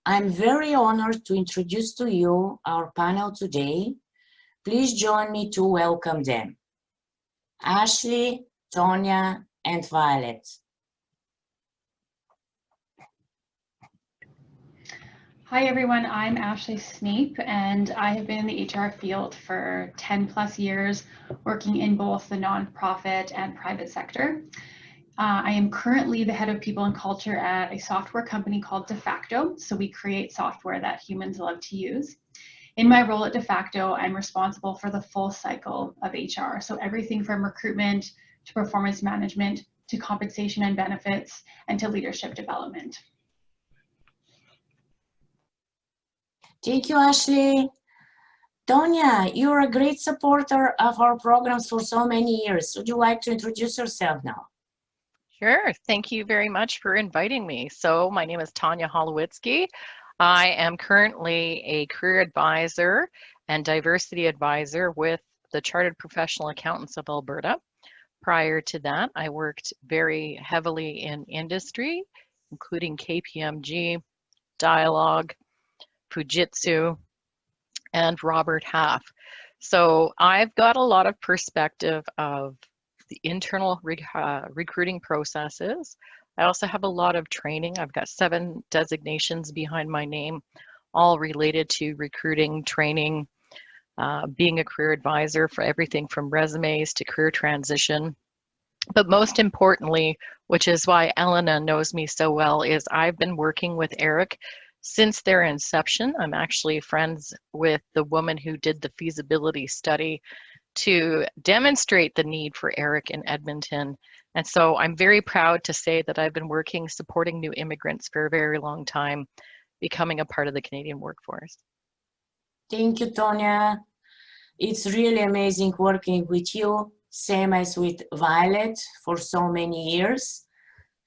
I'm very honored to introduce to you our panel today. Please join me to welcome them. Ashley, Tonya, and Violet. Hi everyone, I'm Ashley Snape and I have been in the HR field for 10 plus years, working in both the nonprofit and private sector. I am currently the head of people and culture at a software company called De Facto. So we create software that humans love to use. In my role at De Facto, I'm responsible for the full cycle of HR. So everything from recruitment to performance management to compensation and benefits and to leadership development. Thank you, Ashley. Tonya, you're a great supporter of our programs for so many years. Would you like to introduce yourself now? Sure. Thank you very much for inviting me. So my name is Tonya Holowitzki. I am currently a career advisor and diversity advisor with the Chartered Professional Accountants of Alberta. Prior to that, I worked very heavily in industry, including KPMG, Dialogue, Fujitsu, and Robert Half. So I've got a lot of perspective of the internal recruiting processes. I also have a lot of training. I've got 7 designations behind my name, all related to recruiting, training, being a career advisor for everything from resumes to career transition. But most importantly, which is why Elena knows me so well, is I've been working with ERIEC since their inception. I'm actually friends with the woman who did the feasibility study to demonstrate the need for ERIEC in Edmonton. And so I'm very proud to say that I've been working, supporting new immigrants for a very long time, becoming a part of the Canadian workforce. Thank you, Tonya. It's really amazing working with you, same as with Violet for so many years.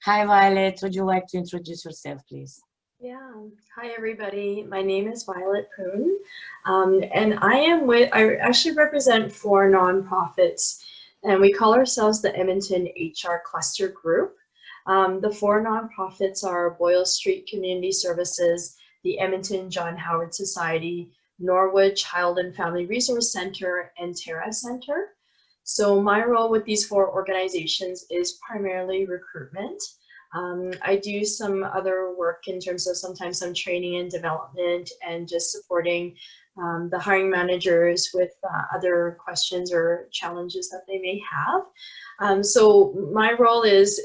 Hi, Violet. Would you like to introduce yourself, please? Yeah. Hi, everybody. My name is Violet Poon, and I actually represent 4 nonprofits, and we call ourselves the Edmonton HR Cluster Group. The 4 nonprofits are Boyle Street Community Services, the Edmonton John Howard Society, Norwood Child and Family Resource Center, and Terra Center. So my role with these 4 organizations is primarily recruitment. I do some other work in terms of sometimes some training and development and just supporting the hiring managers with other questions or challenges that they may have. So my role is,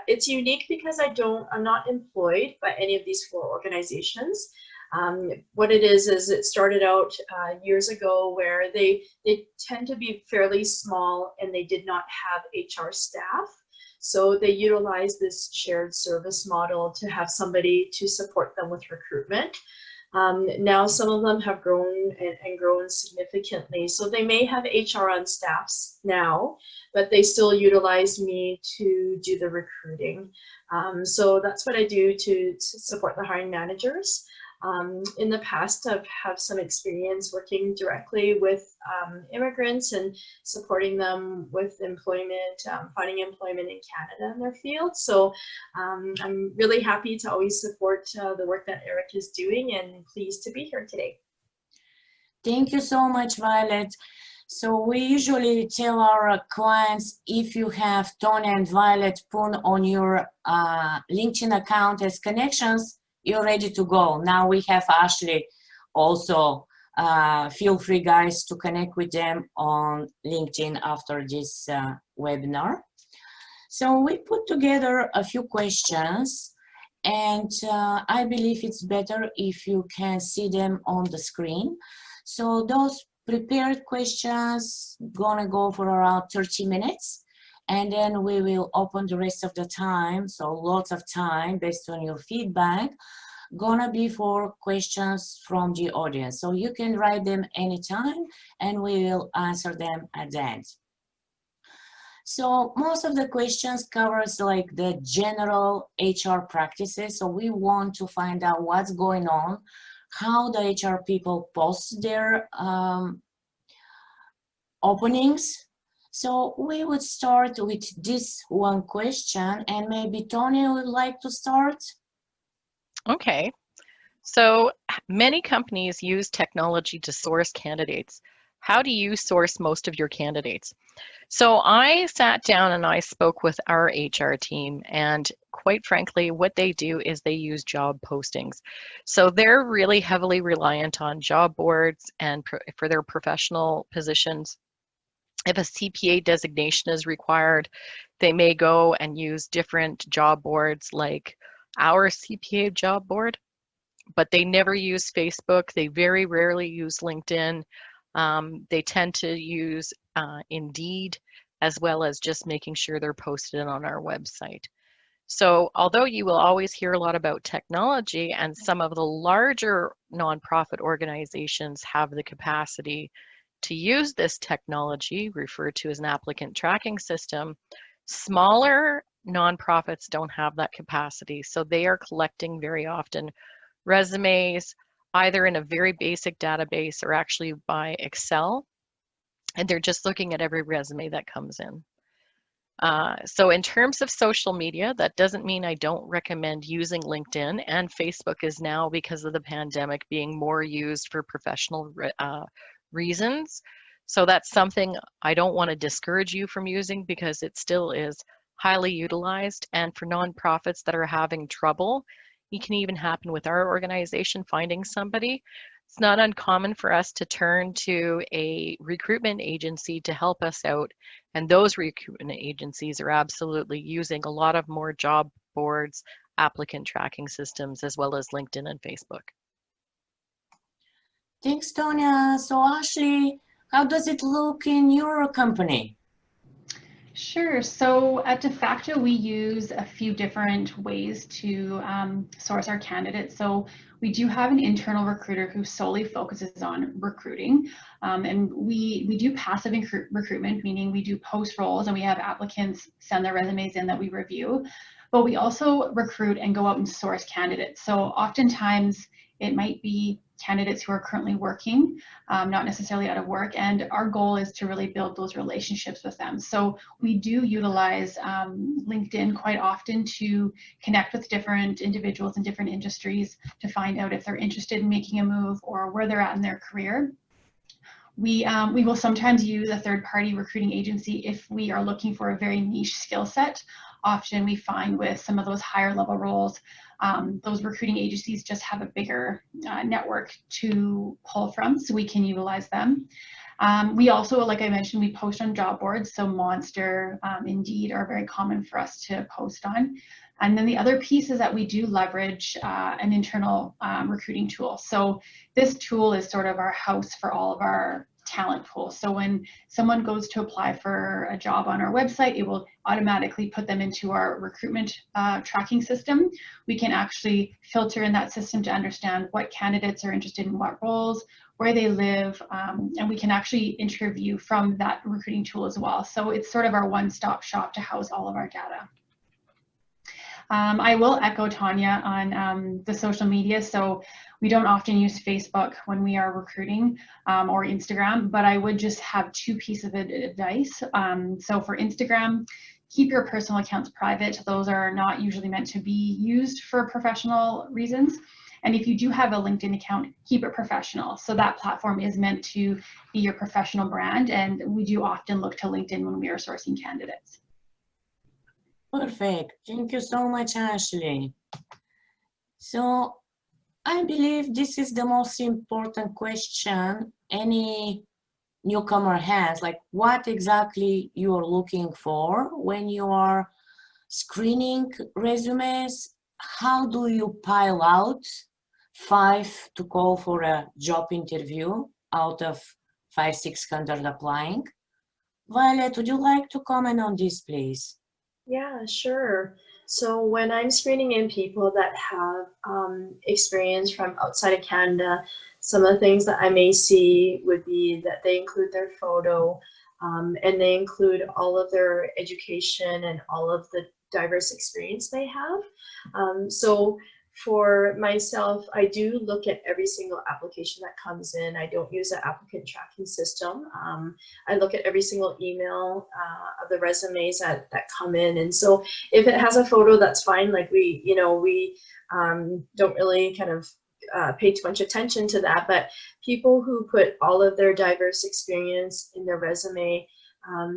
it's unique because I'm not employed by any of these 4 organizations. What it is it started out years ago where they tend to be fairly small and they did not have HR staff. So they utilize this shared service model to have somebody to support them with recruitment. Now some of them have grown and grown significantly. So they may have HR on staffs now, but they still utilize me to do the recruiting. So that's what I do to support the hiring managers. In the past, I've had some experience working directly with immigrants and supporting them with employment, finding employment in Canada in their field. So I'm really happy to always support the work that ERIEC is doing and pleased to be here today. Thank you so much, Violet. So we usually tell our clients, if you have Tonya and Violet Poon on your LinkedIn account as connections, you're ready to go. Now we have Ashley also. Feel free, guys, to connect with them on LinkedIn after this webinar. So we put together a few questions, and I believe it's better if you can see them on the screen. So those prepared questions gonna go for around 30 minutes. And then we will open the rest of the time, so lots of time based on your feedback, gonna be for questions from the audience. So you can write them anytime and we will answer them at the end. So most of the questions covers like the general HR practices. So we want to find out what's going on, how the HR people post their openings. So we would start with this one question, and maybe Tony would like to start. Okay. So many companies use technology to source candidates. How do you source most of your candidates? So I sat down and I spoke with our HR team, and quite frankly, what they do is they use job postings. So they're really heavily reliant on job boards and for their professional positions. If a CPA designation is required, they may go and use different job boards like our CPA job board, but they never use Facebook. They very rarely use LinkedIn. They tend to use Indeed, as well as just making sure they're posted on our website. So although you will always hear a lot about technology, and some of the larger nonprofit organizations have the capacity to use this technology, referred to as an applicant tracking system, smaller nonprofits don't have that capacity. So they are collecting very often resumes, either in a very basic database or actually by Excel, and they're just looking at every resume that comes in. So in terms of social media, that doesn't mean I don't recommend using LinkedIn, and Facebook is now, because of the pandemic, being more used for professional reasons. So that's something I don't want to discourage you from using, because it still is highly utilized. And for nonprofits that are having trouble, it can even happen with our organization finding somebody. It's not uncommon for us to turn to a recruitment agency to help us out. And those recruitment agencies are absolutely using a lot of more job boards, applicant tracking systems, as well as LinkedIn and Facebook. Thanks, Tonya. So Ashley, how does it look in your company? Sure. So at De Facto, we use a few different ways to source our candidates. So we do have an internal recruiter who solely focuses on recruiting. And we do passive recruitment, meaning we do post roles and we have applicants send their resumes in that we review. But we also recruit and go out and source candidates. So oftentimes it might be candidates who are currently working, not necessarily out of work, and our goal is to really build those relationships with them. So we do utilize LinkedIn quite often to connect with different individuals in different industries to find out if they're interested in making a move or where they're at in their career. We will sometimes use a third-party recruiting agency if we are looking for a very niche skill set. Often we find with some of those higher level roles, those recruiting agencies just have a bigger network to pull from, so we can utilize them. We also, like I mentioned, we post on job boards, so Monster, Indeed are very common for us to post on. And then the other piece is that we do leverage an internal recruiting tool. So this tool is sort of our house for all of our talent pool. So when someone goes to apply for a job on our website, it will automatically put them into our recruitment tracking system. We can actually filter in that system to understand what candidates are interested in what roles, where they live, and we can actually interview from that recruiting tool as well. So it's sort of our one-stop shop to house all of our data. I will echo Tonya on the social media. So we don't often use Facebook when we are recruiting or Instagram, but I would just have two pieces of advice. So for Instagram, keep your personal accounts private. Those are not usually meant to be used for professional reasons. And if you do have a LinkedIn account, keep it professional. So that platform is meant to be your professional brand. And we do often look to LinkedIn when we are sourcing candidates. Perfect. Thank you so much, Ashley. So I believe this is the most important question any newcomer has, like what exactly you are looking for when you are screening resumes. How do you pile out 5 to call for a job interview out of 500-600 applying? Violet, would you like to comment on this, please? Yeah, sure. So when I'm screening in people that have experience from outside of Canada, some of the things that I may see would be that they include their photo and they include all of their education and all of the diverse experience they have. So for myself, I do look at every single application that comes in. I don't use an applicant tracking system. I look at every single email of the resumes that come in. And so if it has a photo, that's fine. Like we don't really kind of pay too much attention to that, but people who put all of their diverse experience in their resume,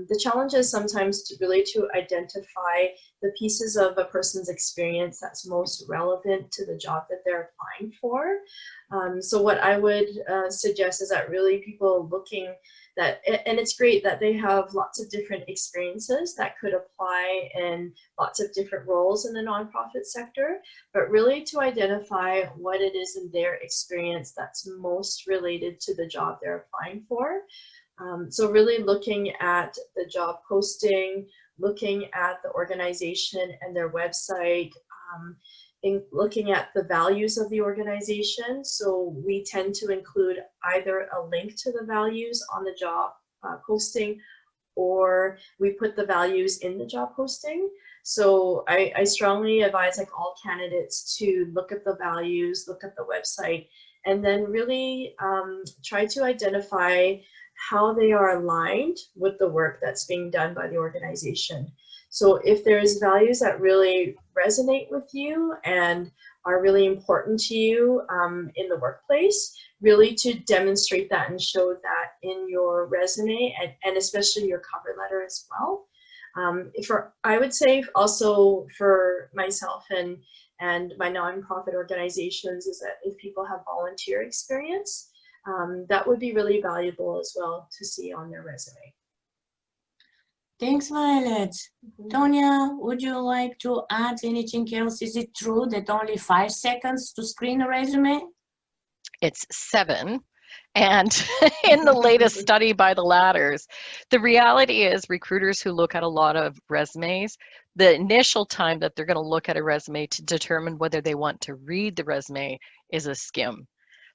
the challenge is sometimes to identify the pieces of a person's experience that's most relevant to the job that they're applying for. So what I would suggest is that really people looking that, and it's great that they have lots of different experiences that could apply in lots of different roles in the nonprofit sector, but really to identify what it is in their experience that's most related to the job they're applying for. So really looking at the job posting, looking at the organization and their website, looking at the values of the organization. So we tend to include either a link to the values on the job posting, or we put the values in the job posting. So I strongly advise like all candidates to look at the values, look at the website, and then really try to identify how they are aligned with the work that's being done by the organization. So if there's values that really resonate with you and are really important to you in the workplace, really to demonstrate that and show that in your resume and especially your cover letter as well. I would say also for myself and my nonprofit organizations is that if people have volunteer experience, that would be really valuable as well to see on their resume. Thanks, Violet. Tonya, would you like to add anything else? Is it true that only 5 seconds to screen a resume? It's 7. And in the latest study by the Ladders, the reality is recruiters who look at a lot of resumes, the initial time that they're going to look at a resume to determine whether they want to read the resume is a skim.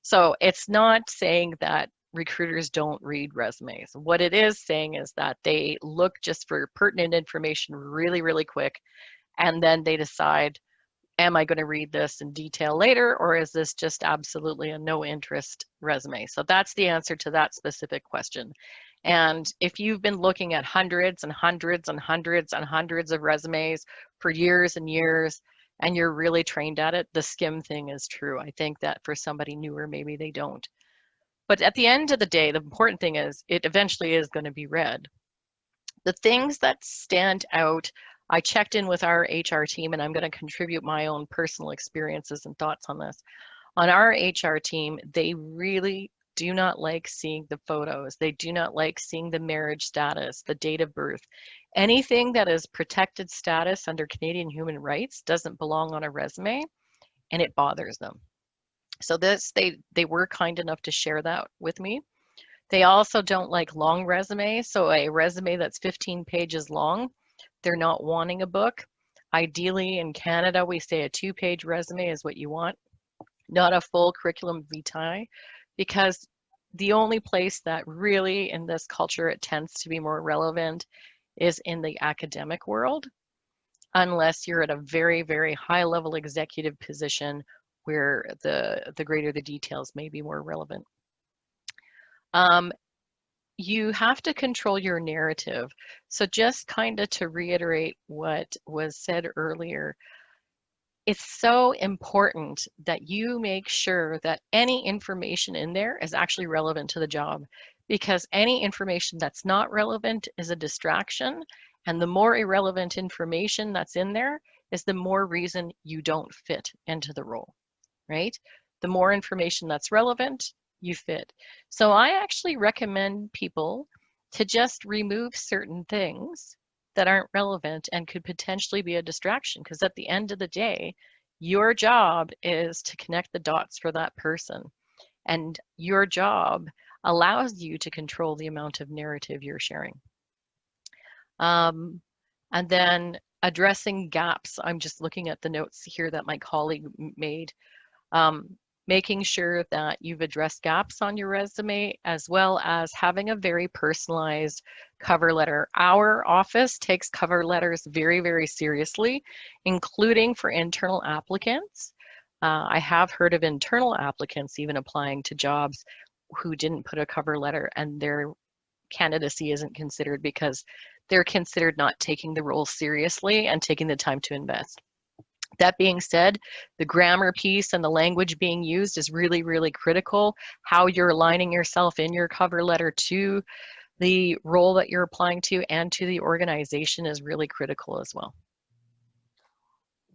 So it's not saying that recruiters don't read resumes. What it is saying is that they look just for pertinent information really, really quick, and then they decide, am I going to read this in detail later, or is this just absolutely a no interest resume? So that's the answer to that specific question. And if you've been looking at hundreds and hundreds and hundreds and hundreds of resumes for years and years, and you're really trained at it, the skim thing is true. I think that for somebody newer, maybe they don't. But at the end of the day, the important thing is it eventually is going to be read. The things that stand out, I checked in with our HR team, and I'm going to contribute my own personal experiences and thoughts on this. On our HR team, they really do not like seeing the photos. They do not like seeing the marriage status, the date of birth. Anything that is protected status under Canadian human rights doesn't belong on a resume, and it bothers them. So this, they were kind enough to share that with me. They also don't like long resumes. So a resume that's 15 pages long, they're not wanting a book. Ideally in Canada, we say a 2-page resume is what you want, not a full curriculum vitae, because the only place that really in this culture it tends to be more relevant is in the academic world, unless you're at a very, very high level executive position where the greater the details may be more relevant. You have to control your narrative. So just kind of to reiterate what was said earlier, it's so important that you make sure that any information in there is actually relevant to the job, because any information that's not relevant is a distraction, and the more irrelevant information that's in there is the more reason you don't fit into the role, right? The more information that's relevant, you fit. So I actually recommend people to just remove certain things that aren't relevant and could potentially be a distraction, because at the end of the day, your job is to connect the dots for that person, and your job allows you to control the amount of narrative you're sharing. And then addressing gaps. I'm just looking at the notes here that my colleague made. Making sure that you've addressed gaps on your resume, as well as having a very personalized cover letter. Our office takes cover letters very, very seriously, including for internal applicants. I have heard of internal applicants even applying to jobs who didn't put a cover letter, and their candidacy isn't considered because they're considered not taking the role seriously and taking the time to invest. That being said, the grammar piece and the language being used is really, really critical. How you're aligning yourself in your cover letter to the role that you're applying to and to the organization is really critical as well.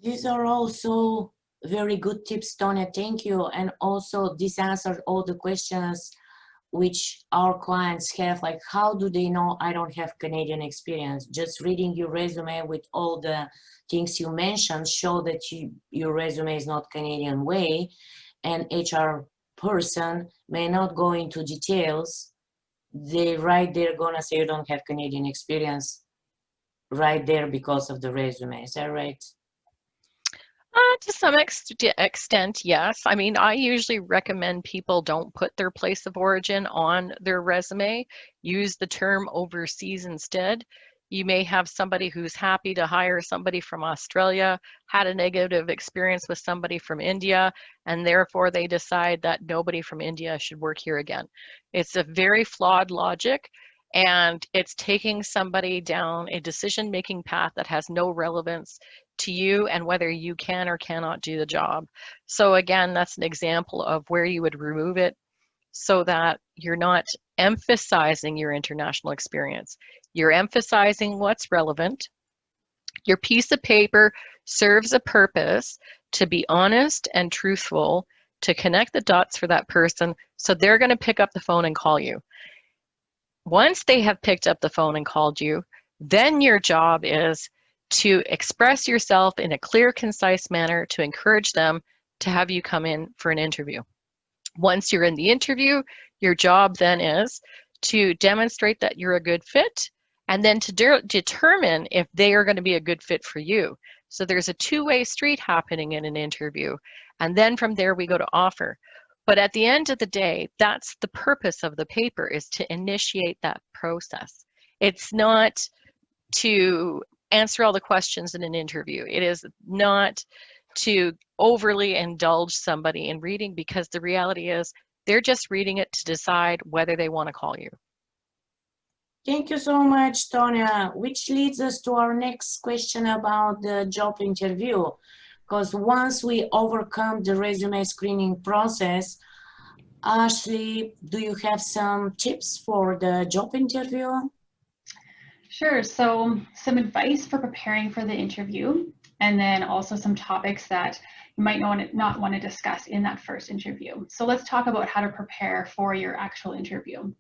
These are also very good tips, Tonya. Thank you. And also this answered all the questions which our clients have, like how do they know I don't have Canadian experience? Just reading your resume with all the things you mentioned show that your resume is not Canadian way, and HR person may not go into details. They right there gonna say you don't have Canadian experience right there because of the resume. Is that right? To some extent, yes. I mean, I usually recommend people don't put their place of origin on their resume. Use the term overseas instead. You may have somebody who's happy to hire somebody from Australia, had a negative experience with somebody from India, and therefore they decide that nobody from India should work here again. It's a very flawed logic, and it's taking somebody down a decision-making path that has no relevance to you and whether you can or cannot do the job. So again, that's an example of where you would remove it so that you're not emphasizing your international experience. You're emphasizing what's relevant. Your piece of paper serves a purpose to be honest and truthful, to connect the dots for that person, so they're going to pick up the phone and call you. Once they have picked up the phone and called you, then your job is to express yourself in a clear, concise manner to encourage them to have you come in for an interview. Once you're in the interview, your job then is to demonstrate that you're a good fit, and then to determine if they are going to be a good fit for you. So there's a two-way street happening in an interview, and then from there we go to offer. But at the end of the day, that's the purpose of the paper, is to initiate that process. It's not to answer all the questions in an interview. It is not to overly indulge somebody in reading, because the reality is they're just reading it to decide whether they want to call you. Thank you so much, Tonya, which leads us to our next question about the job interview. Because once we overcome the resume screening process, Ashley, do you have some tips for the job interview? Sure. So some advice for preparing for the interview, and then also some topics that you might not want to discuss in that first interview. So let's talk about how to prepare for your actual interview.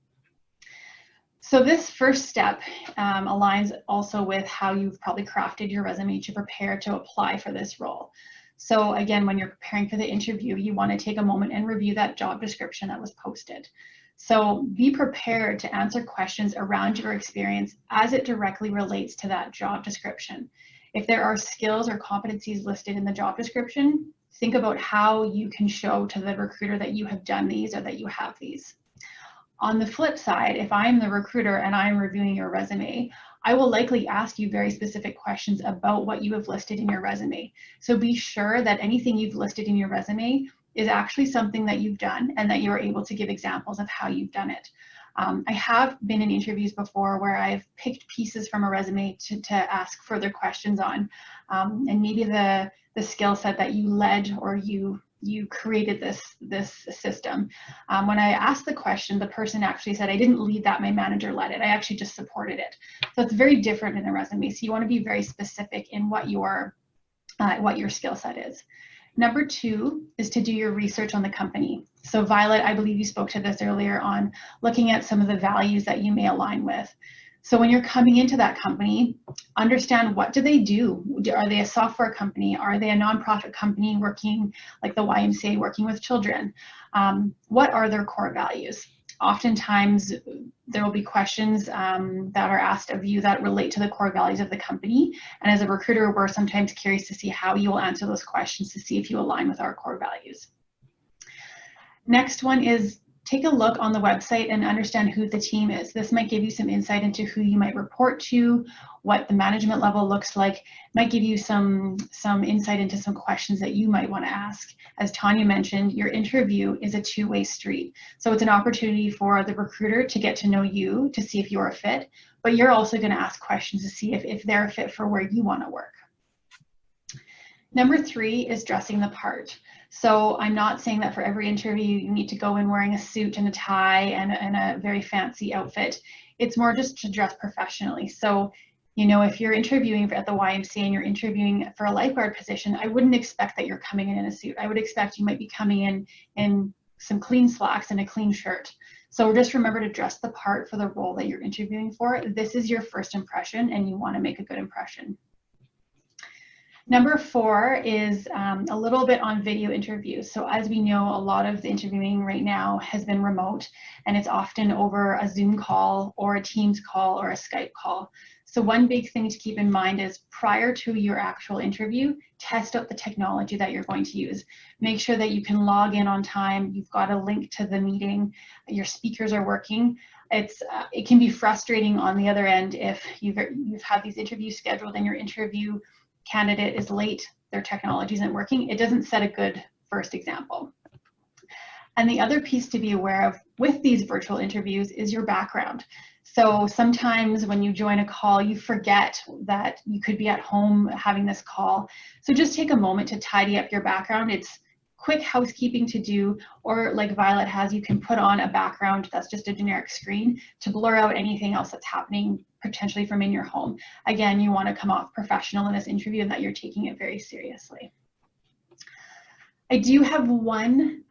So this first step aligns also with how you've probably crafted your resume to prepare to apply for this role. So again, when you're preparing for the interview, you want to take a moment and review that job description that was posted. So be prepared to answer questions around your experience as it directly relates to that job description. If there are skills or competencies listed in the job description, think about how you can show to the recruiter that you have done these or that you have these. On the flip side, if I'm the recruiter and I'm reviewing your resume, I will likely ask you very specific questions about what you have listed in your resume. So be sure that anything you've listed in your resume is actually something that you've done and that you're able to give examples of how you've done it. I have been in interviews before where I've picked pieces from a resume to ask further questions on, and maybe the skill set that you led or you created this system. When I asked the question, the person actually said, I didn't lead that, my manager led it. I actually just supported it. So it's very different in a resume. So you want to be very specific in what your skill set is. Number two is to do your research on the company. So Violet, I believe you spoke to this earlier on looking at some of the values that you may align with. So when you're coming into that company, understand what do they do? Are they a software company? Are they a nonprofit company working like the YMCA, working with children? What are their core values? Oftentimes there will be questions that are asked of you that relate to the core values of the company. And as a recruiter, we're sometimes curious to see how you will answer those questions to see if you align with our core values. Next one is take a look on the website and understand who the team is. This might give you some insight into who you might report to, what the management level looks like. It might give you some insight into some questions that you might want to ask. As Tonya mentioned, your interview is a two-way street. So it's an opportunity for the recruiter to get to know you, to see if you're a fit, but you're also going to ask questions to see if they're a fit for where you want to work. Number 3 is dressing the part. So I'm not saying that for every interview you need to go in wearing a suit and a tie and a very fancy outfit. It's more just to dress professionally. So, you know, if you're interviewing at the YMCA and you're interviewing for a lifeguard position, I wouldn't expect that you're coming in a suit. I would expect you might be coming in some clean slacks and a clean shirt. So just remember to dress the part for the role that you're interviewing for. This is your first impression and you want to make a good impression. Number 4 is a little bit on video interviews. So as we know, a lot of the interviewing right now has been remote, and it's often over a Zoom call or a Teams call or a Skype call. So one big thing to keep in mind is prior to your actual interview, test out the technology that you're going to use. Make sure that you can log in on time, you've got a link to the meeting, your speakers are working. It can be frustrating on the other end if you've had these interviews scheduled and your interview candidate is late, their technology isn't working. It doesn't set a good first example. And the other piece to be aware of with these virtual interviews is your background. So sometimes when you join a call, you forget that you could be at home having this call. So just take a moment to tidy up your background. It's quick housekeeping to do, or like Violet has, you can put on a background that's just a generic screen to blur out anything else that's happening potentially from in your home. Again, you want to come off professional in this interview and that you're taking it very seriously. I do have one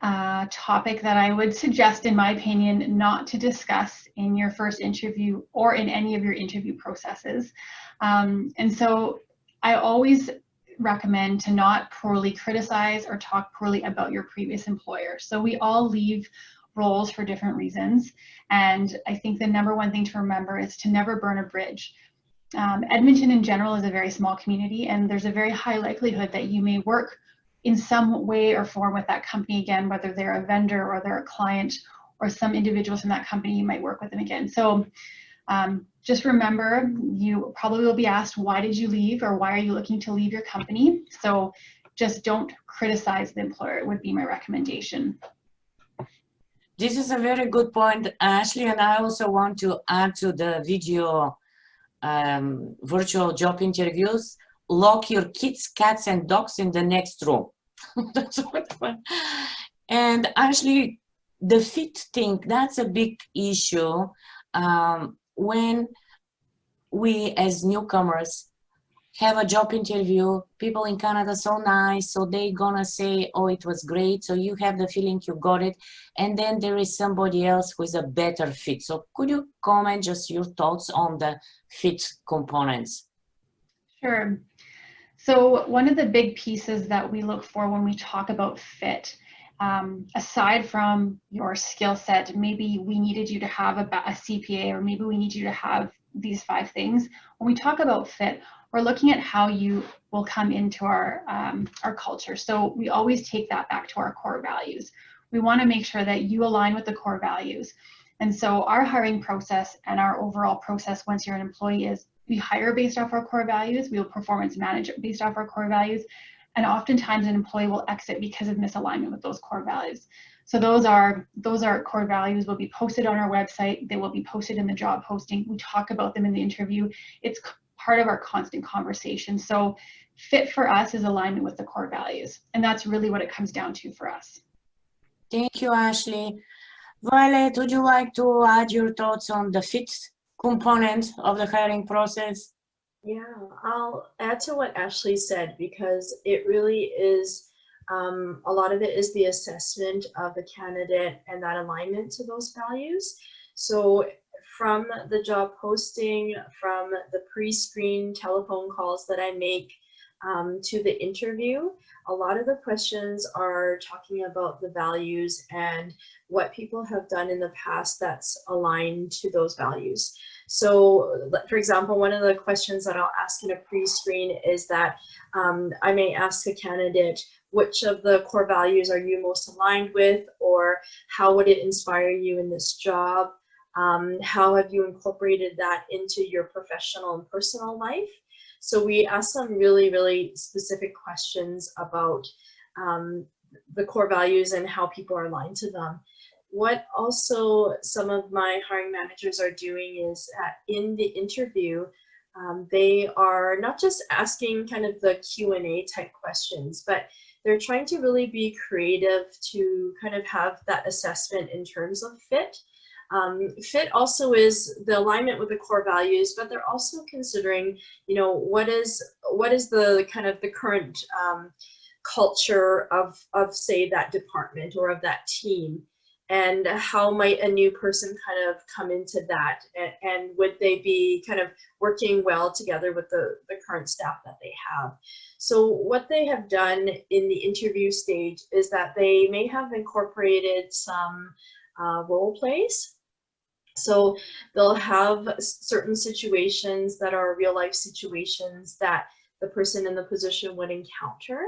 topic that I would suggest, in my opinion, not to discuss in your first interview or in any of your interview processes. And so I always recommend to not poorly criticize or talk poorly about your previous employer. So we all leave roles for different reasons. And I think the number one thing to remember is to never burn a bridge. Edmonton in general is a very small community, and there's a very high likelihood that you may work in some way or form with that company again, whether they're a vendor or they're a client or some individuals from that company, you might work with them again. So just remember, you probably will be asked, why did you leave, or why are you looking to leave your company? So just don't criticize the employer, would be my recommendation. This is a very good point, Ashley, and I also want to add to the video virtual job interviews. Lock your kids, cats, and dogs in the next room. That's what. And actually, the fit thing, that's a big issue. When we as newcomers have a job interview, people in Canada so nice, so they gonna say, oh, it was great, so you have the feeling you got it, and then there is somebody else who is a better fit. So could you comment just your thoughts on the fit components? Sure. So one of the big pieces that we look for when we talk about fit, aside from your skill set, maybe we needed you to have a CPA, or maybe we need you to have these 5 things. When we talk about fit, we're looking at how you will come into our culture. So we always take that back to our core values. We want to make sure that you align with the core values. And so our hiring process and our overall process once you're an employee is we hire based off our core values, we will performance manage based off our core values, and oftentimes an employee will exit because of misalignment with those core values. So those are core values will be posted on our website, they will be posted in the job posting, we talk about them in the interview. It's part of our constant conversation. So fit for us is alignment with the core values, and that's really what it comes down to for us. Thank you, Ashley. Violet, would you like to add your thoughts on the fit component of the hiring process? Yeah, I'll add to what Ashley said, because it really is, a lot of it is the assessment of the candidate and that alignment to those values. So from the job posting, from the pre-screen telephone calls that I make to the interview, a lot of the questions are talking about the values and what people have done in the past that's aligned to those values. So, for example, one of the questions that I'll ask in a pre-screen is that I may ask a candidate, which of the core values are you most aligned with, or how would it inspire you in this job? How have you incorporated that into your professional and personal life? So we ask some really, really specific questions about the core values and how people are aligned to them. What also some of my hiring managers are doing is in the interview, They are not just asking kind of the Q&A type questions, but they're trying to really be creative to kind of have that assessment in terms of fit. Fit also is the alignment with the core values, but they're also considering, you know, what is the kind of the current culture of say that department or of that team, and how might a new person kind of come into that, and would they be kind of working well together with the current staff that they have. So what they have done in the interview stage is that they may have incorporated some role plays. So they'll have certain situations that are real life situations that the person in the position would encounter.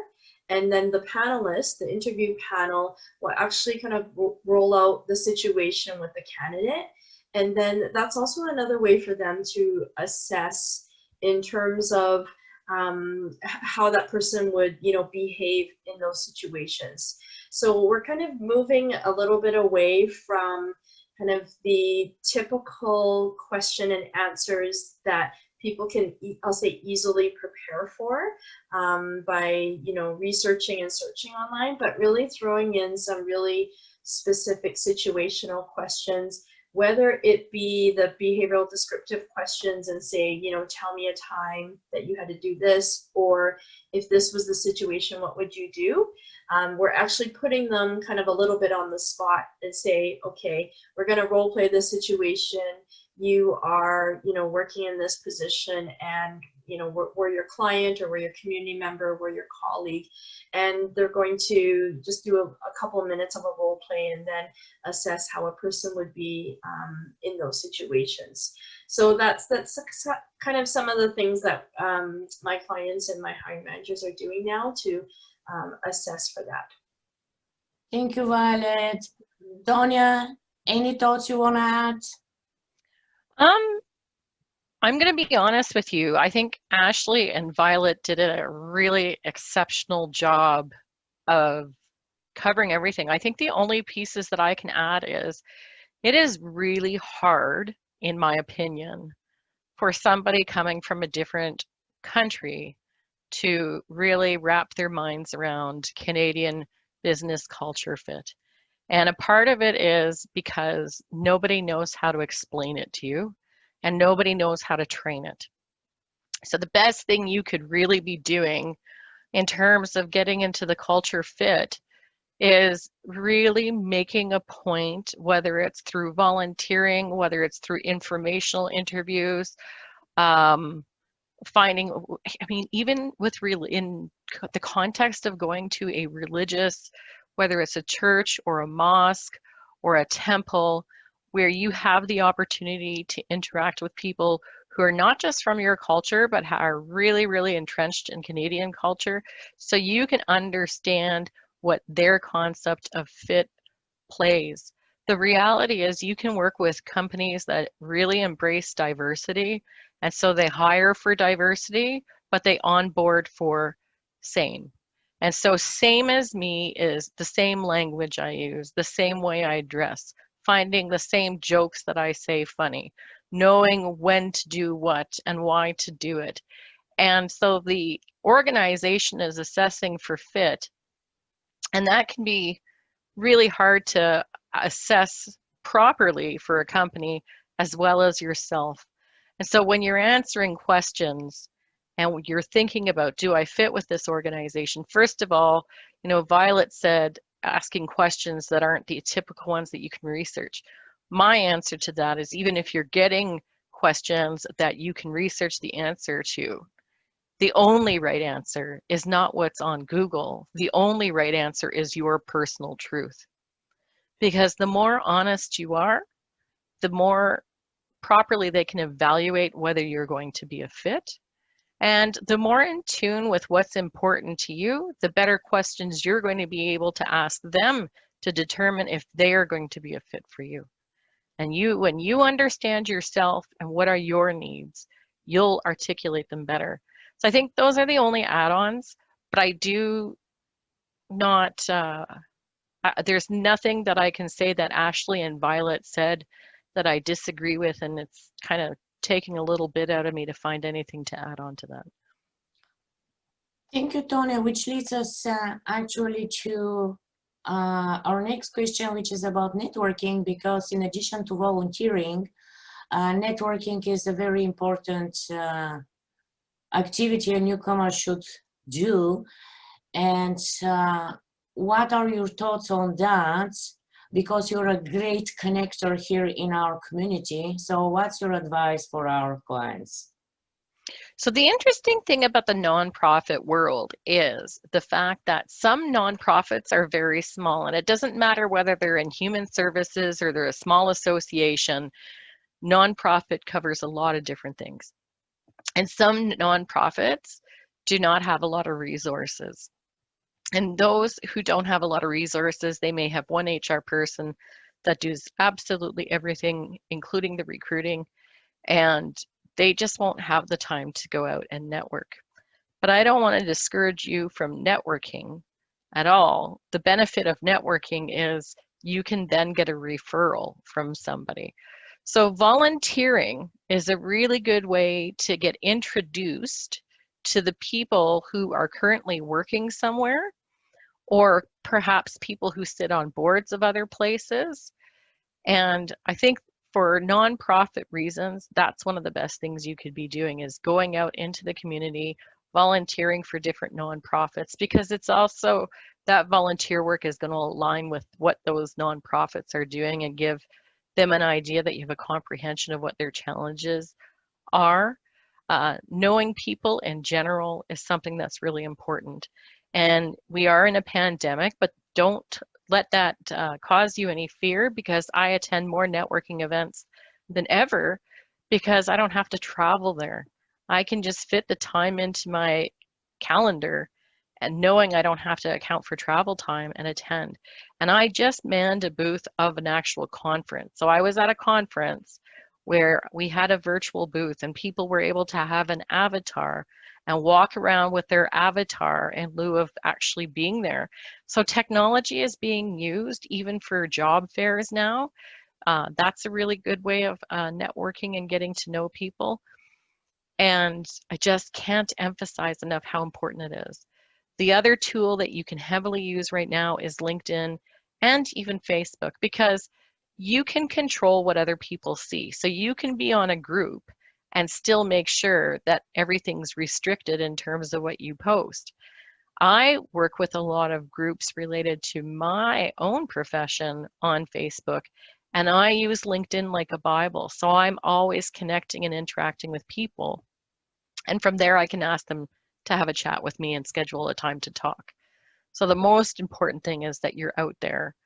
And then the panelists, the interview panel, will actually kind of roll out the situation with the candidate. And then that's also another way for them to assess in terms of how that person would, you know, behave in those situations. So we're kind of moving a little bit away from kind of the typical question and answers that people can, I'll say, easily prepare for by, you know, researching and searching online, but really throwing in some really specific situational questions, whether it be the behavioral descriptive questions and say, you know, tell me a time that you had to do this, or if this was the situation, what would you do? We're actually putting them kind of a little bit on the spot and say, okay, we're going to role play this situation. You are, you know, working in this position, and, you know, we're your client, or we're your community member, we're your colleague, and they're going to just do a couple of minutes of a role play and then assess how a person would be in those situations. So that's kind of some of the things that my clients and my hiring managers are doing now to assess for that. Thank you, Violet. Tonya, any thoughts you want to add? I'm going to be honest with you. I think Ashley and Violet did a really exceptional job of covering everything. I think the only pieces that I can add is it is really hard, in my opinion, for somebody coming from a different country to really wrap their minds around Canadian business culture fit. And a part of it is because nobody knows how to explain it to you, and nobody knows how to train it. So the best thing you could really be doing in terms of getting into the culture fit is really making a point, whether it's through volunteering, whether it's through informational interviews, finding, I mean, even with in the context of going to a religious, whether it's a church or a mosque or a temple, where you have the opportunity to interact with people who are not just from your culture, but are really, really entrenched in Canadian culture, so you can understand what their concept of fit plays. The reality is you can work with companies that really embrace diversity, and so they hire for diversity, but they onboard for same. And so same as me is the same language I use, the same way I dress, finding the same jokes that I say funny, knowing when to do what and why to do it. And so the organization is assessing for fit, and that can be really hard to assess properly for a company as well as yourself. And so when you're answering questions and you're thinking about, do I fit with this organization? First of all, you know, Violet said asking questions that aren't the typical ones that you can research. My answer to that is, even if you're getting questions that you can research the answer to, the only right answer is not what's on Google. The only right answer is your personal truth. Because the more honest you are, the more properly they can evaluate whether you're going to be a fit. And the more in tune with what's important to you, the better questions you're going to be able to ask them to determine if they are going to be a fit for you. And when you understand yourself and what are your needs, you'll articulate them better. So I think those are the only add-ons, but I do not, there's nothing that I can say that Ashley and Violet said that I disagree with, and it's kind of taking a little bit out of me to find anything to add on to that. Thank you, Tony, which leads us actually to our next question, which is about networking, because in addition to volunteering, networking is a very important activity a newcomer should do. And what are your thoughts on that? Because you're a great connector here in our community. So what's your advice for our clients? So the interesting thing about the nonprofit world is the fact that some nonprofits are very small, and it doesn't matter whether they're in human services or they're a small association. Nonprofit covers a lot of different things. And some nonprofits do not have a lot of resources. And those who don't have a lot of resources, they may have one HR person that does absolutely everything, including the recruiting, and they just won't have the time to go out and network. But I don't want to discourage you from networking at all. The benefit of networking is you can then get a referral from somebody. So volunteering is a really good way to get introduced to the people who are currently working somewhere, or perhaps people who sit on boards of other places. And I think for nonprofit reasons, that's one of the best things you could be doing, is going out into the community, volunteering for different nonprofits, because it's also that volunteer work is going to align with what those nonprofits are doing and give them an idea that you have a comprehension of what their challenges are. Knowing people in general is something that's really important. And we are in a pandemic, but don't let that cause you any fear, because I attend more networking events than ever because I don't have to travel there. I can just fit the time into my calendar, and knowing I don't have to account for travel time, and attend. And I just manned a booth of an actual conference. So I was at a conference where we had a virtual booth and people were able to have an avatar and walk around with their avatar in lieu of actually being there. So technology is being used even for job fairs now. That's a really good way of networking and getting to know people. And I just can't emphasize enough how important it is. The other tool that you can heavily use right now is LinkedIn and even Facebook, because you can control what other people see. So you can be on a group and still make sure that everything's restricted in terms of what you post. I work with a lot of groups related to my own profession on Facebook, and I use LinkedIn like a Bible. So I'm always connecting and interacting with people. And from there, I can ask them to have a chat with me and schedule a time to talk. So the most important thing is that you're out there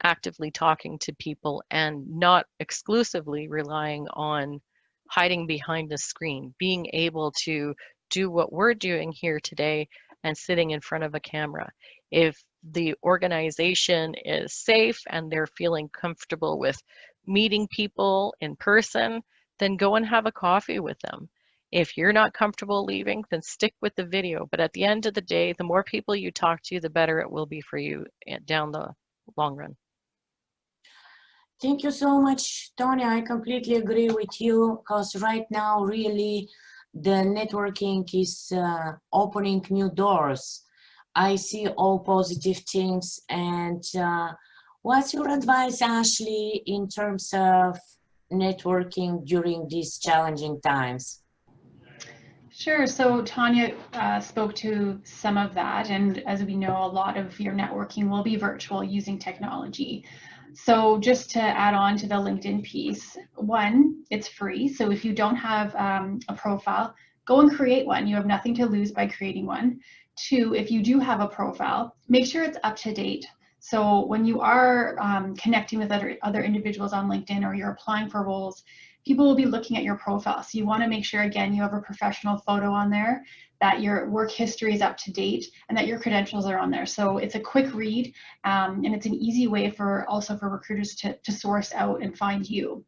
actively talking to people and not exclusively relying on hiding behind a screen, being able to do what we're doing here today and sitting in front of a camera. If the organization is safe and they're feeling comfortable with meeting people in person, then go and have a coffee with them. If you're not comfortable leaving, then stick with the video. But at the end of the day, the more people you talk to, the better it will be for you down the long run. Thank you so much, Tony. I completely agree with you, because right now, really, the networking is opening new doors. I see all positive things. And what's your advice, Ashley, in terms of networking during these challenging times? Sure. So Tanya spoke to some of that. And as we know, a lot of your networking will be virtual using technology. So just to add on to the LinkedIn piece, one, it's free. So if you don't have a profile, go and create one. You have nothing to lose by creating one. Two, if you do have a profile, make sure it's up to date. So when you are connecting with other individuals on LinkedIn, or you're applying for roles, people will be looking at your profile. So you want to make sure, again, you have a professional photo on there, that your work history is up to date, and that your credentials are on there. So it's a quick read, and it's an easy way for recruiters to source out and find you.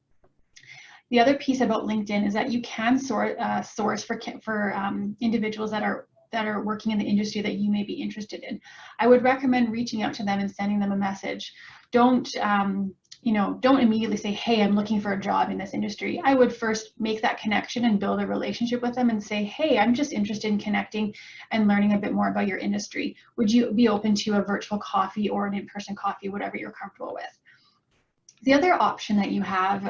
The other piece about LinkedIn is that you can source for individuals that are working in the industry that you may be interested in. I would recommend reaching out to them and sending them a message. Don't don't immediately say, hey, I'm looking for a job in this industry. I would first make that connection and build a relationship with them and say, hey, I'm just interested in connecting and learning a bit more about your industry. Would you be open to a virtual coffee or an in-person coffee, whatever you're comfortable with? The other option that you have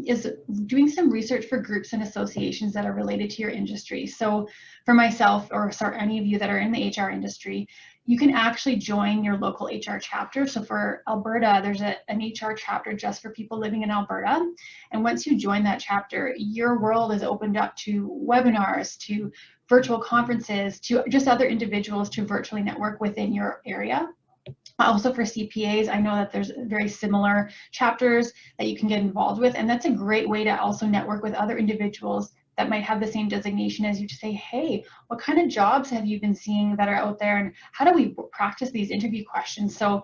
is doing some research for groups and associations that are related to your industry. So for myself, or sorry, any of you that are in the HR industry, you can actually join your local HR chapter. So for Alberta, there's an HR chapter just for people living in Alberta. And once you join that chapter, your world is opened up to webinars, to virtual conferences, to just other individuals to virtually network within your area. Also for CPAs, I know that there's very similar chapters that you can get involved with, and that's a great way to also network with other individuals that might have the same designation as you to say, hey, what kind of jobs have you been seeing that are out there, and how do we practice these interview questions? So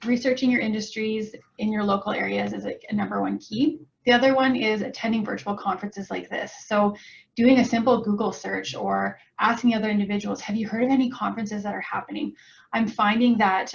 researching your industries in your local areas is like a #1 key. The other one is attending virtual conferences like this. So doing a simple Google search or asking other individuals, have you heard of any conferences that are happening? I'm finding that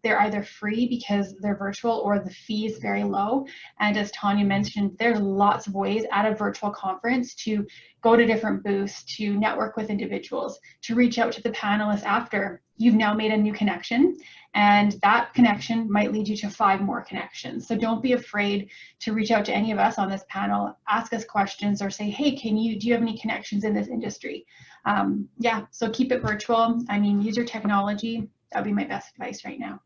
they're either free because they're virtual or the fee is very low. And as Tanya mentioned, there's lots of ways at a virtual conference to go to different booths, to network with individuals, to reach out to the panelists after you've now made a new connection. And that connection might lead you to 5 more connections. So don't be afraid to reach out to any of us on this panel, ask us questions, or say, hey, do you have any connections in this industry? Yeah, so keep it virtual. I mean, use your technology. That would be my best advice right now.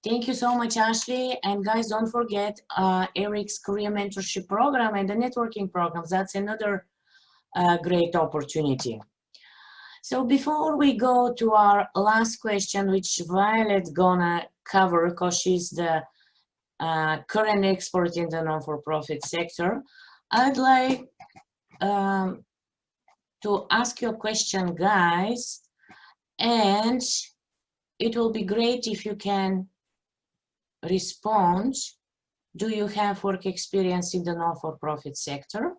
Thank you so much, Ashley. And guys, don't forget ERIEC's career mentorship program and the networking programs. That's another great opportunity. So before we go to our last question, which Violet's gonna cover because she's the current expert in the non-for-profit sector, I'd like to ask you a question, guys, and it will be great if you can respond. Do you have work experience in the non-for-profit sector?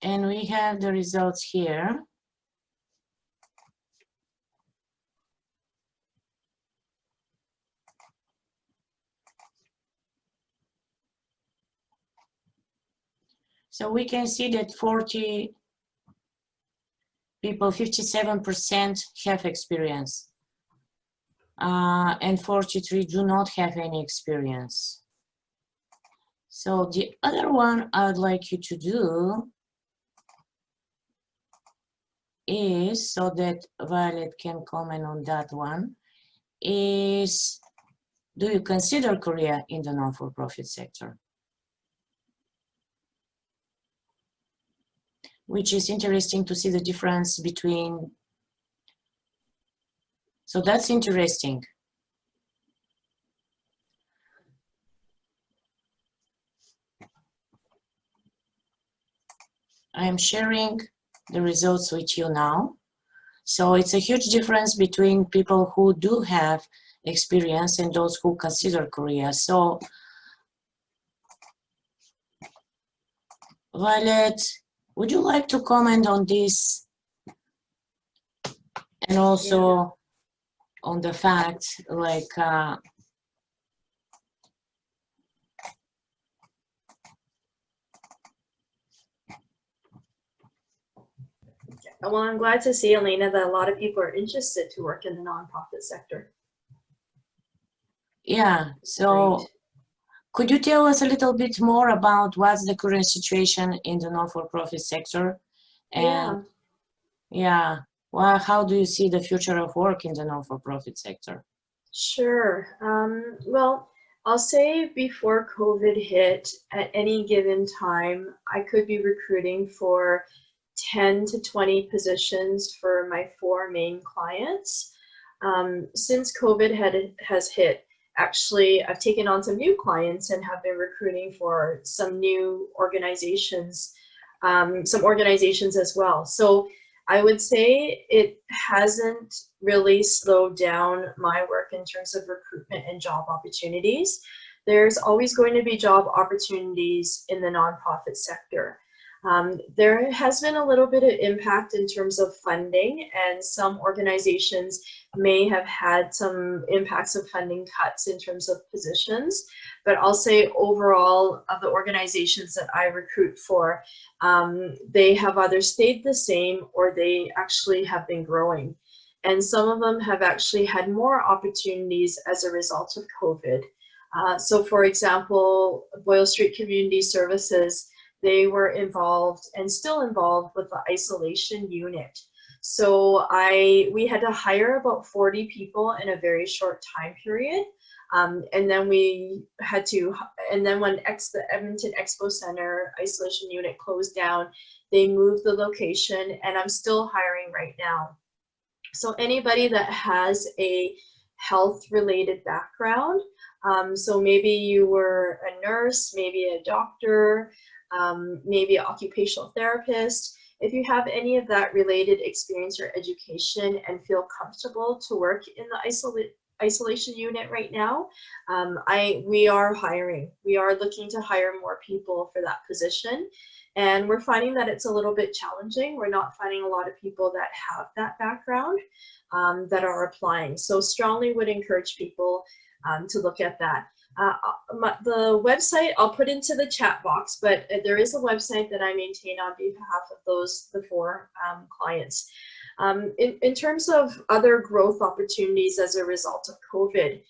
And we have the results here. So we can see that 40 people, 57% have experience. And 43 do not have any experience. So the other one I'd like you to do is, so that Violet can comment on that one, is, do you consider career in the non-for-profit sector? Which is interesting to see the difference between, so that's interesting. I am sharing the results with you now. So it's a huge difference between people who do have experience and those who consider career. So Violet, would you like to comment on this? And also on the fact, like, well, I'm glad to see, Elena, that a lot of people are interested to work in the nonprofit sector. yeah, so Great. could you tell us a little bit more about what's the current situation in the non-for-profit sector? And yeah, well, how do you see the future of work in the non-for-profit sector? Sure. Well, I'll say before COVID hit, at any given time, I could be recruiting for 10 to 20 positions for my 4 main clients. Since COVID has hit, actually, I've taken on some new clients and have been recruiting for some new organizations, some organizations as well. So I would say it hasn't really slowed down my work in terms of recruitment and job opportunities. There's always going to be job opportunities in the nonprofit sector. There has been a little bit of impact in terms of funding, and some organizations may have had some impacts of funding cuts in terms of positions. But I'll say overall, of the organizations that I recruit for, they have either stayed the same or they actually have been growing. And some of them have actually had more opportunities as a result of COVID. So for example, Boyle Street Community Services, they were involved and still involved with the isolation unit. So we had to hire about 40 people in a very short time period. And then when the Edmonton Expo Center isolation unit closed down, they moved the location, and I'm still hiring right now. So anybody that has a health-related background, so maybe you were a nurse, maybe a doctor, maybe an occupational therapist, if you have any of that related experience or education and feel comfortable to work in the isolation unit right now, we are hiring. We are looking to hire more people for that position. And we're finding that it's a little bit challenging. We're not finding a lot of people that have that background that are applying. So strongly would encourage people to look at that. The website I'll put into the chat box, but there is a website that I maintain on behalf of the 4 clients. In terms of other growth opportunities as a result of COVID,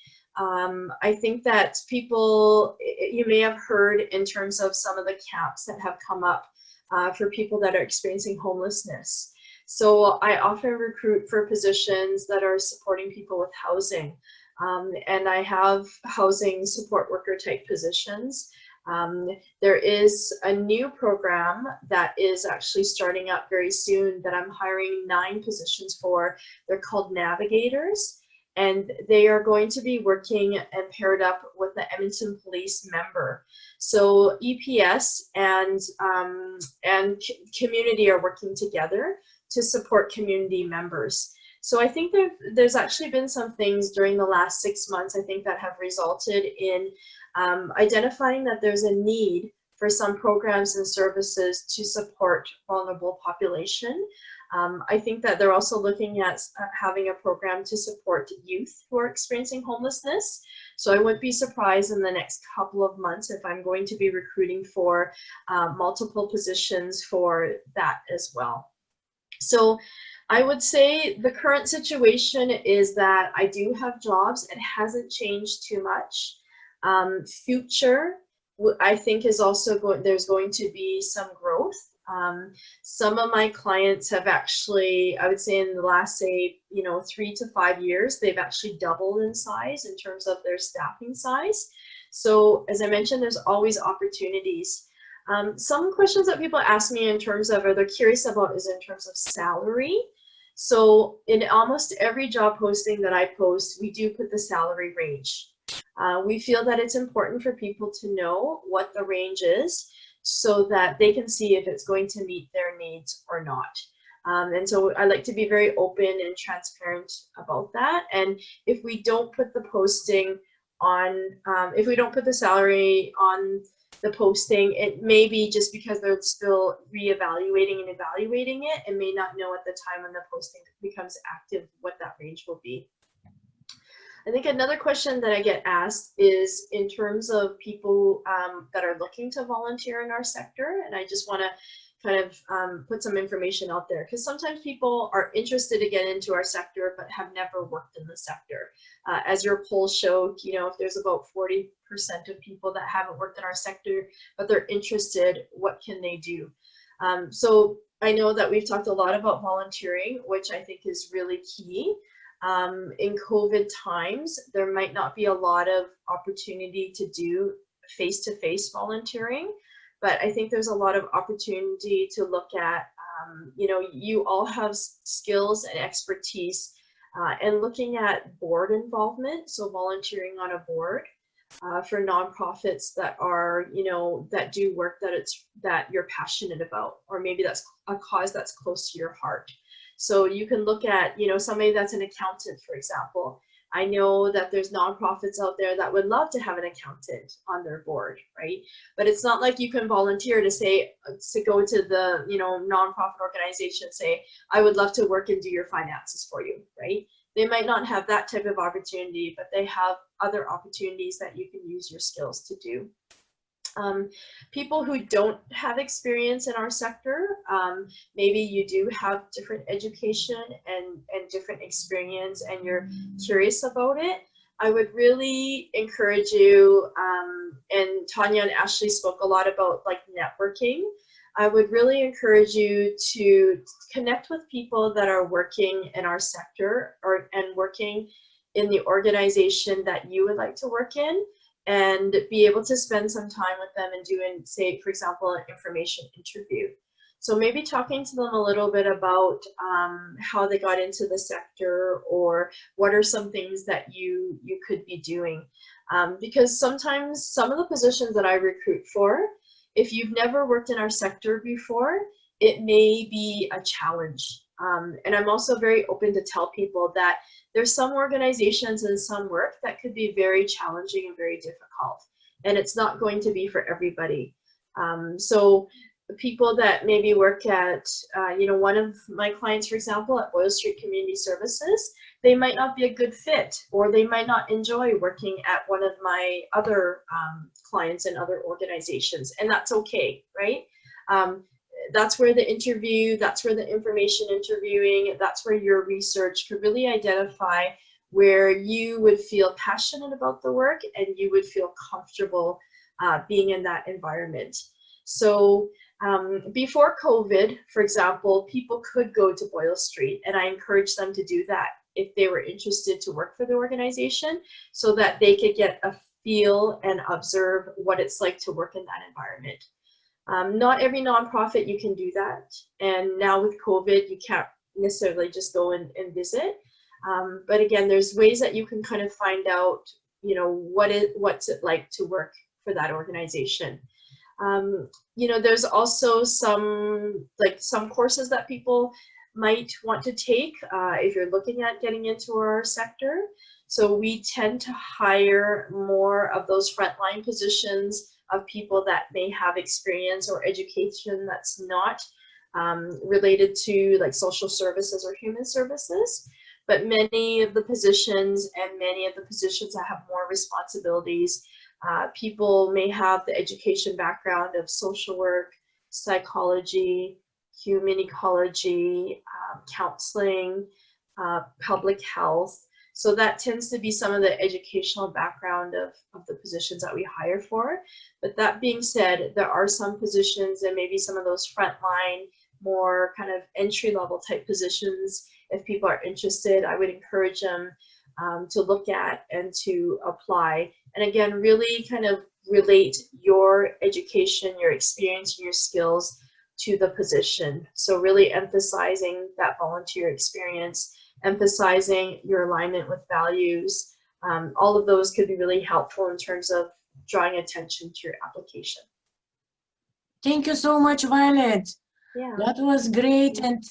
I think that you may have heard in terms of some of the camps that have come up for people that are experiencing homelessness. So I often recruit for positions that are supporting people with housing. And I have housing support worker type positions. There is a new program that is actually starting up very soon that I'm hiring 9 positions for. They're called navigators, and they are going to be working and paired up with the Edmonton Police member. So EPS and community are working together to support community members. So I think there's actually been some things during the last 6 months, I think, that have resulted in identifying that there's a need for some programs and services to support vulnerable population. I think that they're also looking at having a program to support youth who are experiencing homelessness. So I wouldn't be surprised in the next couple of months if I'm going to be recruiting for multiple positions for that as well. So I would say the current situation is that I do have jobs. It hasn't changed too much. Future, I think, is also there's going to be some growth. Some of my clients have actually, I would say in the last, 3 to 5 years, they've actually doubled in size in terms of their staffing size. So as I mentioned, there's always opportunities. Some questions that people ask me in terms of, or they're curious about, is in terms of salary. So in almost every job posting that I post, we do put the salary range. We feel that it's important for people to know what the range is so that they can see if it's going to meet their needs or not. And so I like to be very open and transparent about that. And if we don't put the posting on, if we don't put the salary on the posting, it may be just because they're still reevaluating and evaluating it and may not know at the time when the posting becomes active what that range will be. I think another question that I get asked is in terms of people that are looking to volunteer in our sector, and I just want to kind of put some information out there, because sometimes people are interested to get into our sector but have never worked in the sector. As your polls show, if there's about 40% of people that haven't worked in our sector but they're interested, what can they do? So I know that we've talked a lot about volunteering, which I think is really key. In COVID times, there might not be a lot of opportunity to do face-to-face volunteering, but I think there's a lot of opportunity to look at, you all have skills and expertise, and looking at board involvement, so volunteering on a board for nonprofits that are, that do work that you're passionate about, or maybe that's a cause that's close to your heart. So you can look at, somebody that's an accountant, for example. I know that there's nonprofits out there that would love to have an accountant on their board, right? But it's not like you can volunteer to say, to go to the, you know, nonprofit organization, say, I would love to work and do your finances for you, right? They might not have that type of opportunity, but they have other opportunities that you can use your skills to do. People who don't have experience in our sector, maybe you do have different education and different experience and you're curious about it, I would really encourage you, and Tanya and Ashley spoke a lot about like networking. I would really encourage you to connect with people that are working in our sector and working in the organization that you would like to work in, and be able to spend some time with them and doing, say, for example, an information interview. So maybe talking to them a little bit about how they got into the sector, or what are some things that you could be doing. Because sometimes some of the positions that I recruit for, if you've never worked in our sector before, it may be a challenge. And I'm also very open to tell people that there's some organizations and some work that could be very challenging and very difficult, and it's not going to be for everybody. So people that maybe work at, you know, one of my clients, for example, at Boyle Street Community Services, they might not be a good fit, or they might not enjoy working at one of my other clients and other organizations, and that's okay, right? That's where the interview, that's where the information interviewing, that's where your research could really identify where you would feel passionate about the work and you would feel comfortable being in that environment. So before COVID, for example, people could go to Boyle Street, and I encourage them to do that if they were interested to work for the organization, so that they could get a feel and observe what it's like to work in that environment. Not every nonprofit you can do that, and now with COVID you can't necessarily just go and visit, but again, there's ways that you can kind of find out, you know, what's it like to work for that organization. You know, there's also some courses that people might want to take if you're looking at getting into our sector. So we tend to hire more of those frontline positions of people that may have experience or education that's not related to like social services or human services. But many of the positions that have more responsibilities, people may have the education background of social work, psychology, human ecology, counseling, public health. So that tends to be some of the educational background of the positions that we hire for. But that being said, there are some positions, and maybe some of those frontline, more kind of entry-level type positions, if people are interested, I would encourage them to look at and to apply. And again, really kind of relate your education, your experience, and your skills to the position. So really emphasizing that volunteer experience, emphasizing your alignment with values. All of those could be really helpful in terms of drawing attention to your application. Thank you so much, Violet. Yeah. That was great, and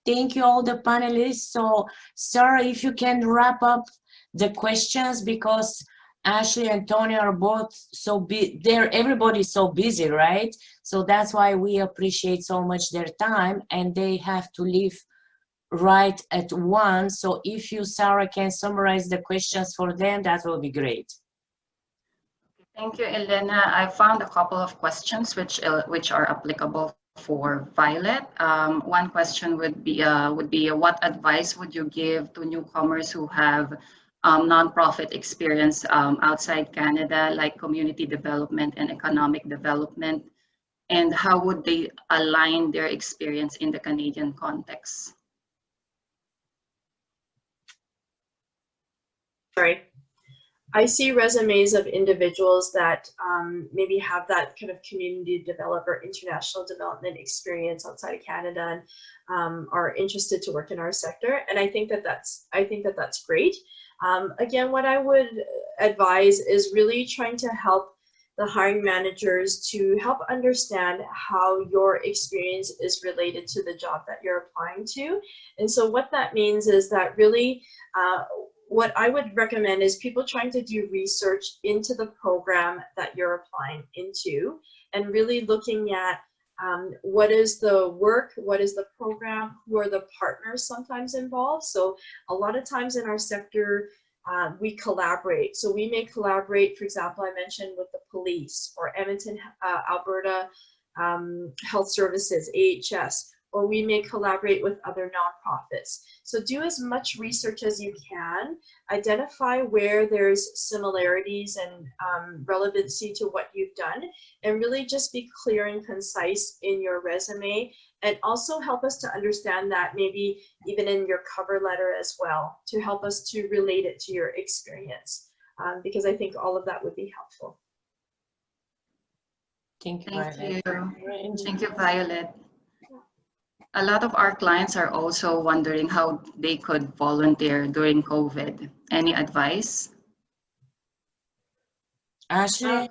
thank you all the panelists. So Sarah, if you can wrap up the questions, because Ashley and Tony are both so busy, everybody's so busy, right? So that's why we appreciate so much their time, and they have to leave right at 1. So if you, Sarah, can summarize the questions for them, that will be great. Thank you, Elena. I found a couple of questions which are applicable for Violet. One question would be what advice would you give to newcomers who have nonprofit experience outside Canada, like community development and economic development, and how would they align their experience in the Canadian context? Sorry. I see resumes of individuals that maybe have that kind of community developer, international development experience outside of Canada, and are interested to work in our sector. And I think that that's great. Again, what I would advise is really trying to help the hiring managers to help understand how your experience is related to the job that you're applying to. And so what that means is that really what I would recommend is people trying to do research into the program that you're applying into, and really looking at what is the work, what is the program, who are the partners sometimes involved. So a lot of times in our sector, we collaborate. So we may collaborate, for example, I mentioned with the police or Edmonton, Alberta Health Services, AHS, or we may collaborate with other nonprofits. So do as much research as you can, identify where there's similarities and relevancy to what you've done, and really just be clear and concise in your resume, and also help us to understand that maybe even in your cover letter as well, to help us to relate it to your experience, because I think all of that would be helpful. Thank you, Thank Violet. you. Thank you, Violet. A lot of our clients are also wondering how they could volunteer during COVID. Any advice? Ashley,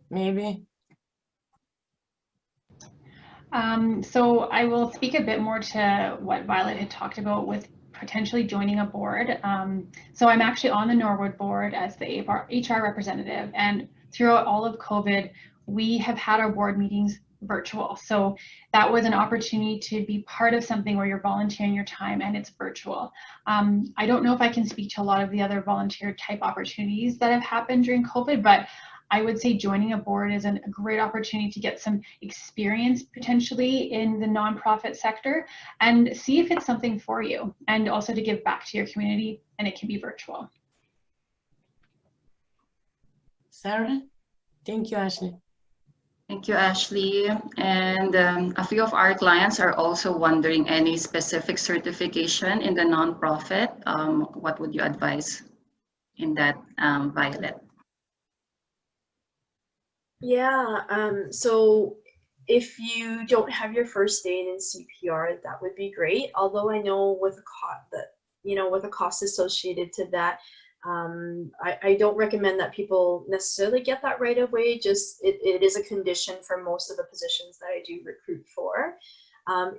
maybe? So I will speak a bit more to what Violet had talked about with potentially joining a board. So I'm actually on the Norwood board as the HR representative, and throughout all of COVID, we have had our board meetings virtual. So that was an opportunity to be part of something where you're volunteering your time and it's virtual. I don't know if I can speak to a lot of the other volunteer type opportunities that have happened during COVID, but I would say joining a board is a great opportunity to get some experience potentially in the nonprofit sector and see if it's something for you, and also to give back to your community, and it can be virtual. Sarah? Thank you, Ashley. Thank you, Ashley. And a few of our clients are also wondering any specific certification in the nonprofit. What would you advise in that, Violet? Yeah, so if you don't have your first aid in CPR, that would be great. Although I know with a cost associated to that, I don't recommend that people necessarily get that right away. Just it is a condition for most of the positions that I do recruit for.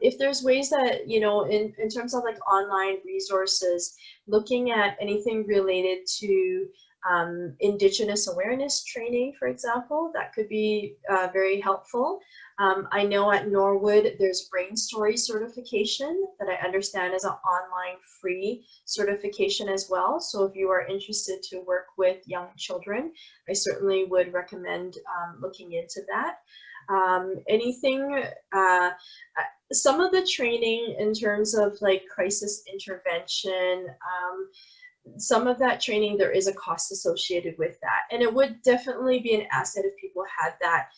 If there's ways that, in terms of like online resources, looking at anything related to Indigenous awareness training, for example, that could be very helpful. I know at Norwood there's Brain Story certification that I understand is an online free certification as well. So if you are interested to work with young children, I certainly would recommend looking into that. Some of the training in terms of like crisis intervention, some of that training, there is a cost associated with that. And it would definitely be an asset if people had that,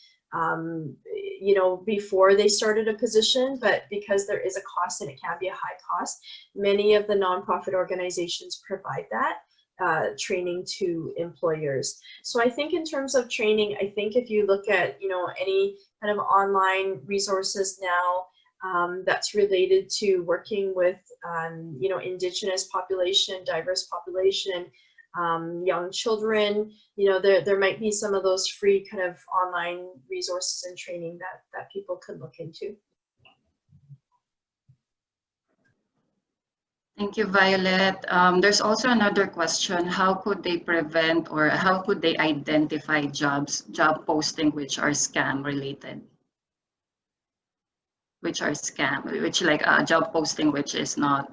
before they started a position, but because there is a cost and it can be a high cost, many of the nonprofit organizations provide that training to employers. So I think in terms of training, I think if you look at, any kind of online resources now, that's related to working with, Indigenous population, diverse population, young children, there might be some of those free kind of online resources and training that people could look into. Thank you, Violet. There's also another question. How could they prevent, or how could they identify job posting which are scam related? Which like a job posting which is not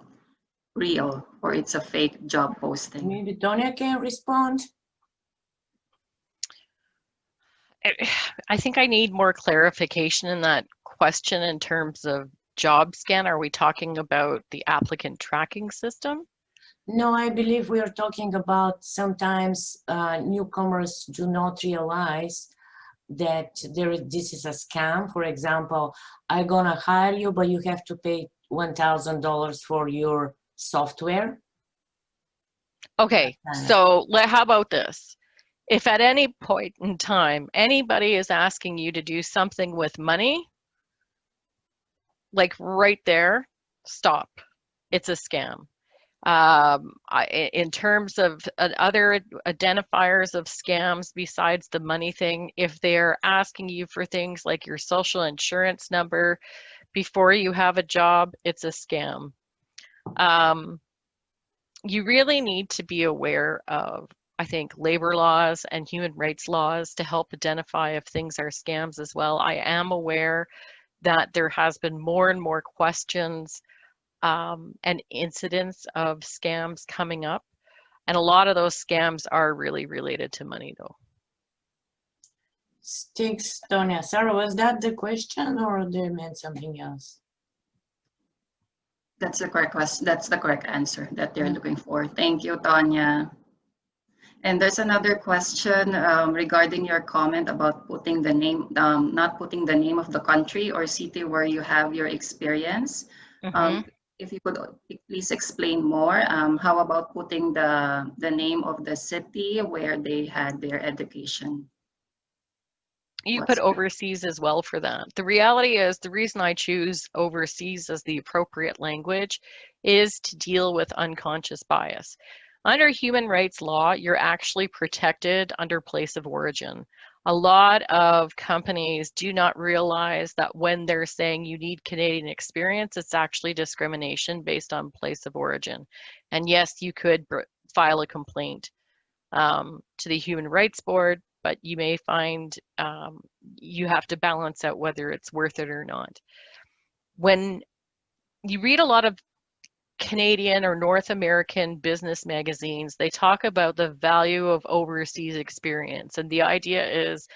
real, or it's a fake job posting. Maybe Tonya can respond. I think I need more clarification in that question in terms of job scan. Are we talking about the applicant tracking system? No, I believe we are talking about sometimes newcomers do not realize that this is a scam. For example, I'm gonna hire you, but you have to pay $1,000 for your software. Okay, so how about this? If at any point in time anybody is asking you to do something with money, like right there, stop. It's a scam. In terms of other identifiers of scams besides the money thing, if they're asking you for things like your social insurance number before you have a job, it's a scam. you really need to be aware of, I think, labor laws and human rights laws to help identify if things are scams as well. I am aware that there has been more and more questions and incidents of scams coming up. And a lot of those scams are really related to money though. Thanks, Tonya. Sarah, was that the question or they meant something else? That's the correct question. That's the correct answer that they're looking for. Thank you, Tonya. And there's another question regarding your comment about putting the name, not putting the name of the country or city where you have your experience. If you could please explain more, how about putting the name of the city where they had their education? You put overseas as well for that. The reality is, the reason I choose overseas as the appropriate language is to deal with unconscious bias. Under human rights law, you're actually protected under place of origin. A lot of companies do not realize that when they're saying you need Canadian experience, it's actually discrimination based on place of origin. And yes, you could file a complaint to the Human Rights Board, but you may find you have to balance out whether it's worth it or not. When you read a lot of Canadian or North American business magazines, they talk about the value of overseas experience. And the idea is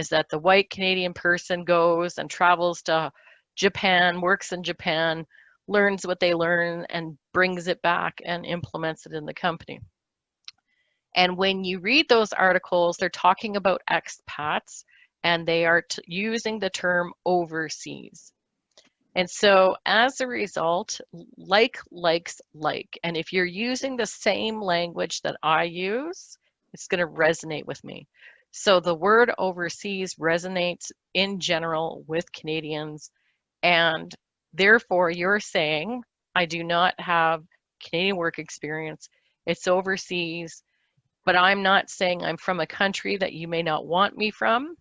that the white Canadian person goes and travels to Japan, works in Japan, learns what they learn and brings it back and implements it in the company. And when you read those articles, they're talking about expats and they are using the term overseas. And so as a result, like likes like. And if you're using the same language that I use, it's going to resonate with me. So the word overseas resonates in general with Canadians. And therefore, you're saying, I do not have Canadian work experience. It's overseas. But I'm not saying I'm from a country that you may not want me from.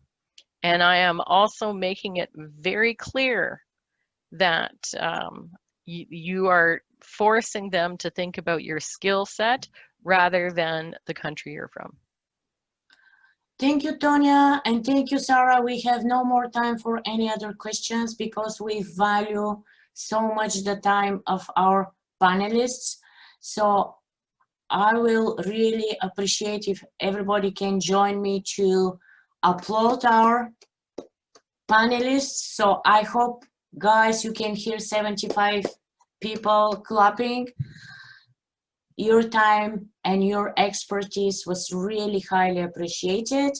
And I am also making it very clear that you are forcing them to think about your skill set rather than the country you're from. Thank you, Tonya, and thank you, Sarah. We have no more time for any other questions because we value so much the time of our panelists. So I will really appreciate if everybody can join me to applaud our panelists. So I hope, guys, you can hear 75 people clapping. Your time and your expertise was really highly appreciated.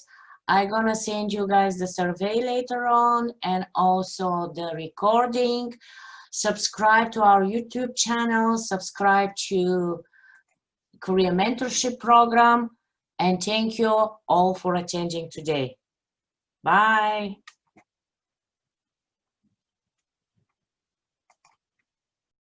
I'm gonna send you guys the survey later on and also the recording. Subscribe to our YouTube channel, subscribe to Career Mentorship Program, and thank you all for attending today. Bye.